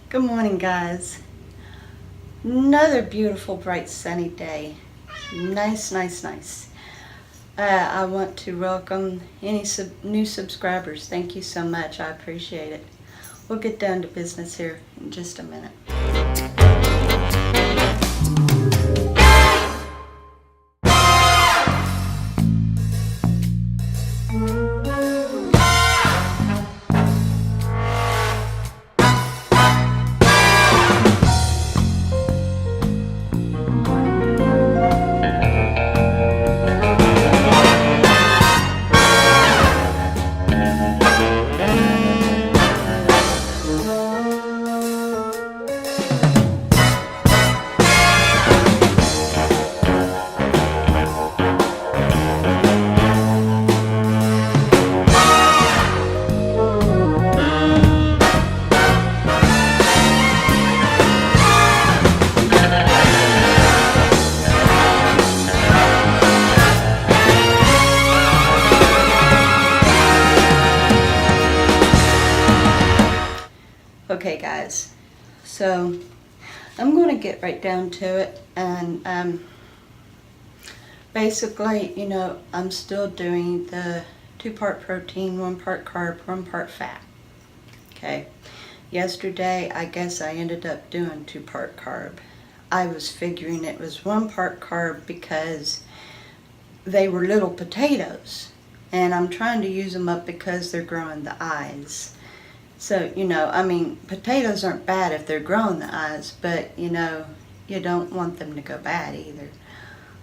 Good morning, guys. Another beautiful, bright, sunny day. Nice, nice, nice. I want to welcome any new subscribers. Thank you so much. I appreciate it. We'll get down to business here in just a minute. Okay, guys, so I'm going to get right down to it, and basically, I'm still doing the 2-part protein, 1-part carb, 1-part fat. Okay, yesterday I guess I ended up doing 2-part carb. I was figuring it was 1-part carb because they were little potatoes, and I'm trying to use them up because they're growing the eyes. So, potatoes aren't bad if they're growing the eyes, but, you don't want them to go bad either.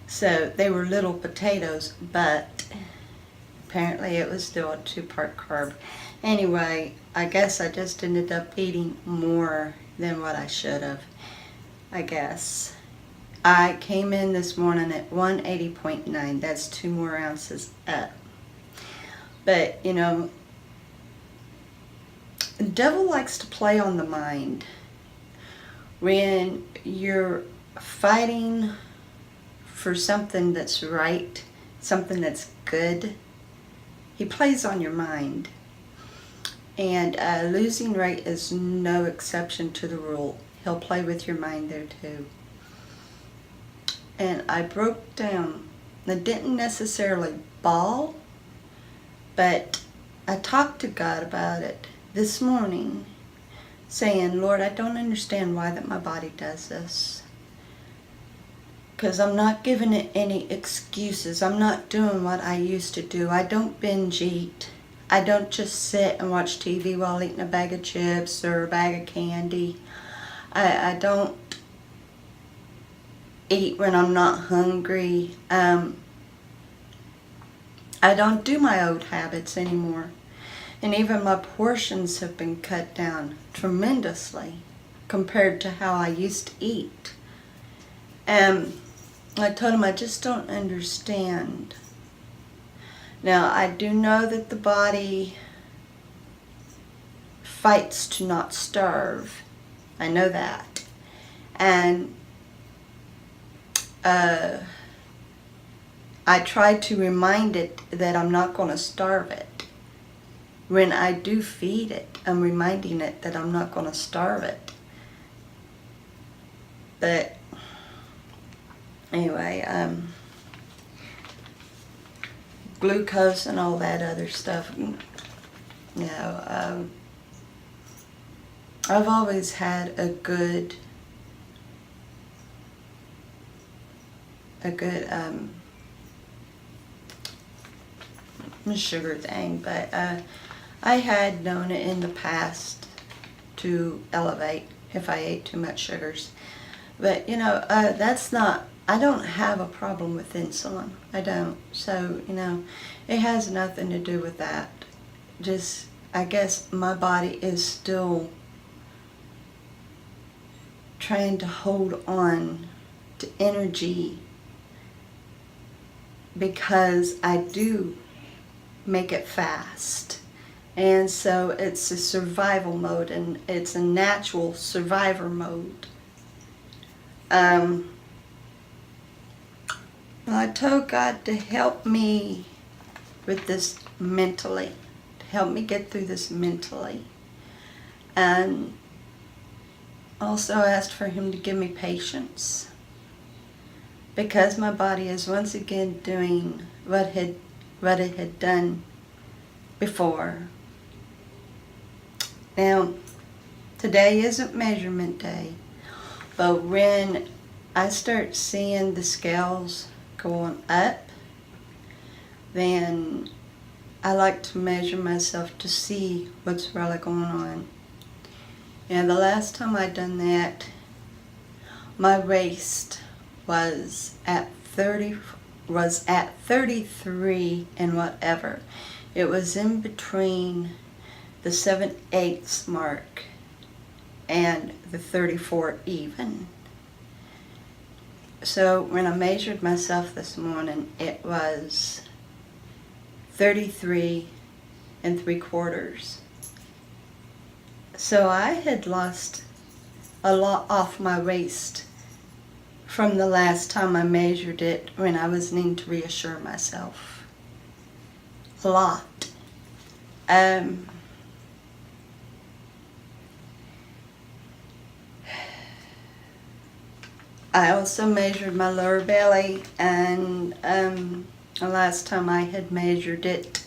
So they were little potatoes, but apparently it was still a 2-part carb. Anyway, I guess I just ended up eating more than what I should have, I guess. I came in this morning at 180.9. That's 2 more ounces up. But, the devil likes to play on the mind. When you're fighting for something that's right, something that's good, he plays on your mind. And losing weight is no exception to the rule. He'll play with your mind there too. And I broke down. I didn't necessarily bawl, but I talked to God about it this morning, saying, Lord, I don't understand why that my body does this. Because I'm not giving it any excuses. I'm not doing what I used to do. I don't binge eat. I don't just sit and watch TV while eating a bag of chips or a bag of candy. I don't eat when I'm not hungry. I don't do my old habits anymore. And even my portions have been cut down tremendously compared to how I used to eat. And I told him I just don't understand. Now, I do know that the body fights to not starve. I know that. And I try to remind it that I'm not going to starve it. When I do feed it, I'm reminding it that I'm not going to starve it. But anyway, glucose and all that other stuff, I've always had a good sugar thing, but I had known it in the past to elevate if I ate too much sugars. But, that's not, I don't have a problem with insulin. I don't. So, it has nothing to do with that. Just, I guess my body is still trying to hold on to energy because I do make it fast. And so it's a survival mode, and it's a natural survivor mode. I told God to help me with this mentally, to help me get through this mentally. And also asked for him to give me patience, because my body is once again doing what it had done before. Now, today isn't measurement day, but when I start seeing the scales going up, then I like to measure myself to see what's really going on. And the last time I done that, my waist was at 33 and whatever. It was in between the 7/8 mark and the 34 even. So when I measured myself this morning, it was 33 3/4. So I had lost a lot off my waist from the last time I measured it when I was needing to reassure myself. A lot. I also measured my lower belly, and the last time I had measured it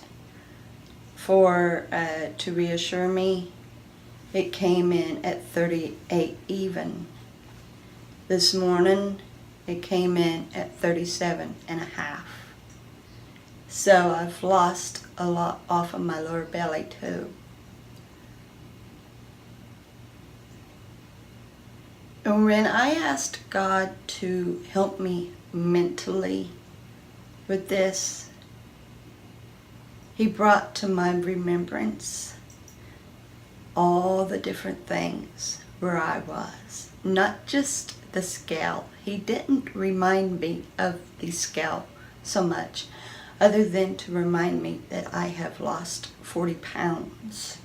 to reassure me, it came in at 38 even. This morning, it came in at 37.5. So I've lost a lot off of my lower belly too. And when I asked God to help me mentally with this, He brought to my remembrance all the different things where I was. Not just the scale. He didn't remind me of the scale so much, other than to remind me that I have lost 40 pounds.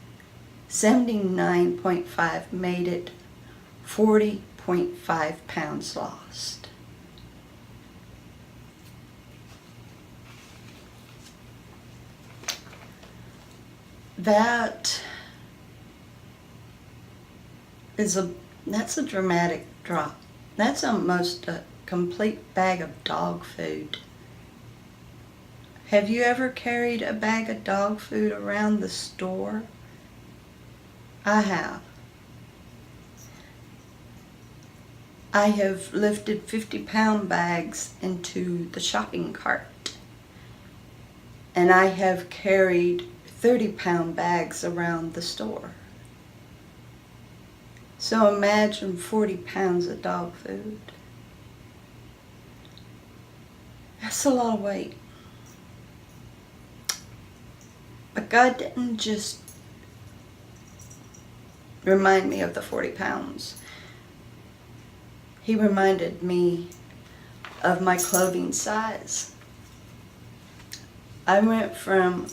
79.5 made it 40.5 pounds lost. That's a dramatic drop. That's almost a complete bag of dog food. Have you ever carried a bag of dog food around the store? I have. I have lifted 50-pound bags into the shopping cart, and I have carried 30-pound bags around the store. So imagine 40 pounds of dog food. That's a lot of weight. But God didn't just remind me of the 40 pounds. He reminded me of my clothing size. I went from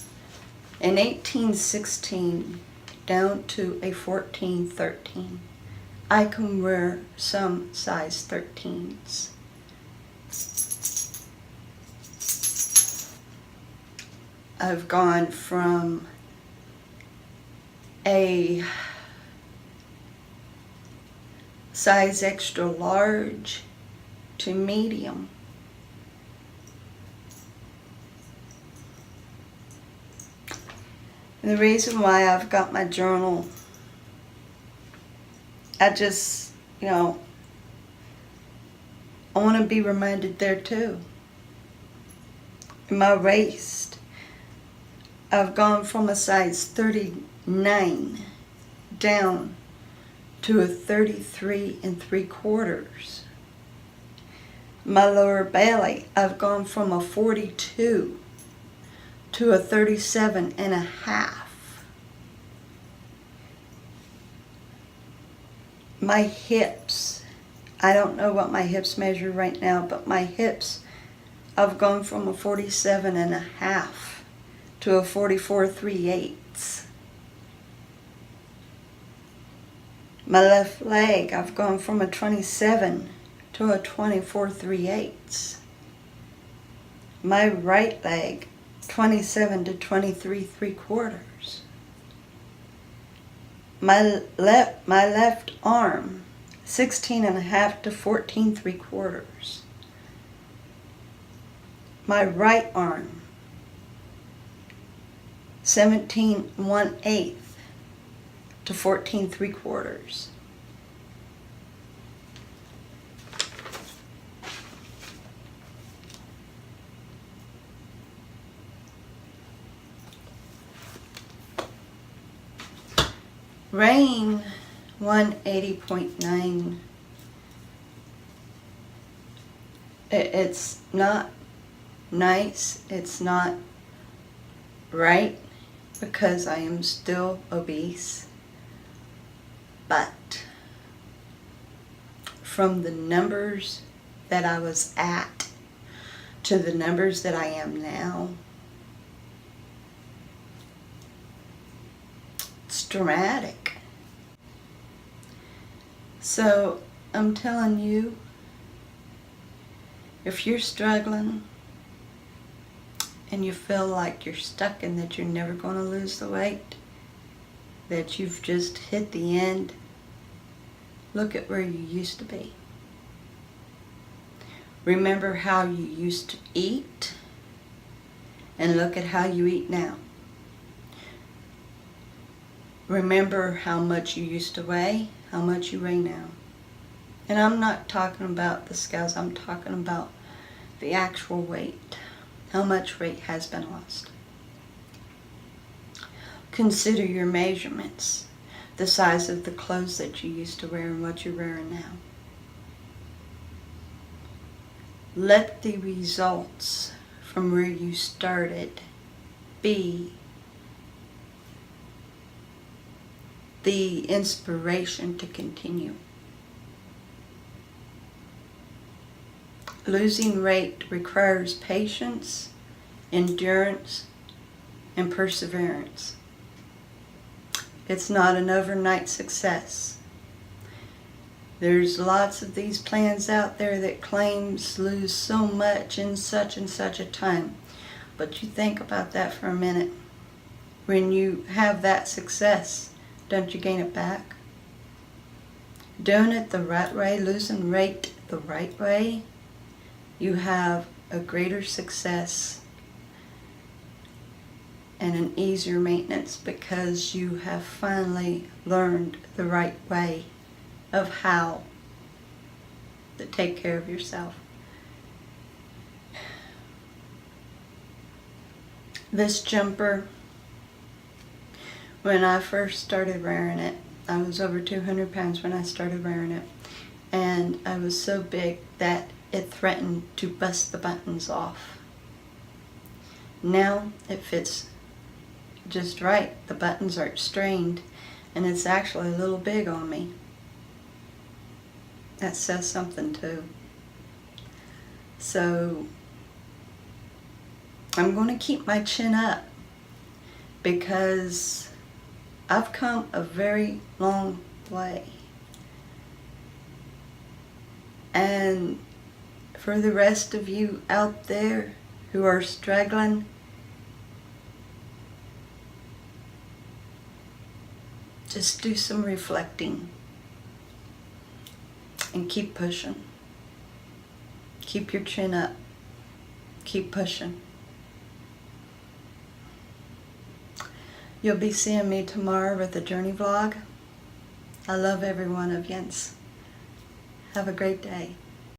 an 18-16 down to a 14-13. I can wear some size 13s. I've gone from a size extra large to medium. And the reason why I've got my journal, I just, I want to be reminded there too. In my waist, I've gone from a size 39 down to a 33 3/4. My lower belly, I've gone from a 42 to a 37.5. My hips, I don't know what my hips measure right now, but my hips, I've gone from a 47.5 to a 44 3/8. My left leg, I've gone from a 27 to a 24 3/8. My right leg, 27 to 23 3/4. My left arm, 16.5 to 14.75. My right arm, 17.1/8 to 14.75. Rain, 180.9. It's not nice, it's not right, because I am still obese, but from the numbers that I was at to the numbers that I am now, it's dramatic. So I'm telling you, if you're struggling and you feel like you're stuck and that you're never going to lose the weight, that you've just hit the end, look at where you used to be. Remember how you used to eat, and look at how you eat now. Remember how much you used to weigh, how much you weigh now. And I'm not talking about the scales, I'm talking about the actual weight. How much weight has been lost. Consider your measurements, the size of the clothes that you used to wear and what you're wearing now. Let the results from where you started be the inspiration to continue. Losing weight requires patience, endurance, and perseverance. It's not an overnight success. There's lots of these plans out there that claims lose so much in such and such a time. But you think about that for a minute. When you have that success, don't you gain it back? Doing it the right way, losing weight the right way, you have a greater success and an easier maintenance, because you have finally learned the right way of how to take care of yourself. This jumper, when I first started wearing it, I was over 200 pounds when I started wearing it, and I was so big that it threatened to bust the buttons off. Now it fits just right. The buttons aren't strained, and it's actually a little big on me. That says something too. So I'm going to keep my chin up, because I've come a very long way. And for the rest of you out there who are struggling, just do some reflecting and keep pushing. Keep your chin up. Keep pushing. You'll be seeing me tomorrow with a journey vlog. I love every one of you. Have a great day.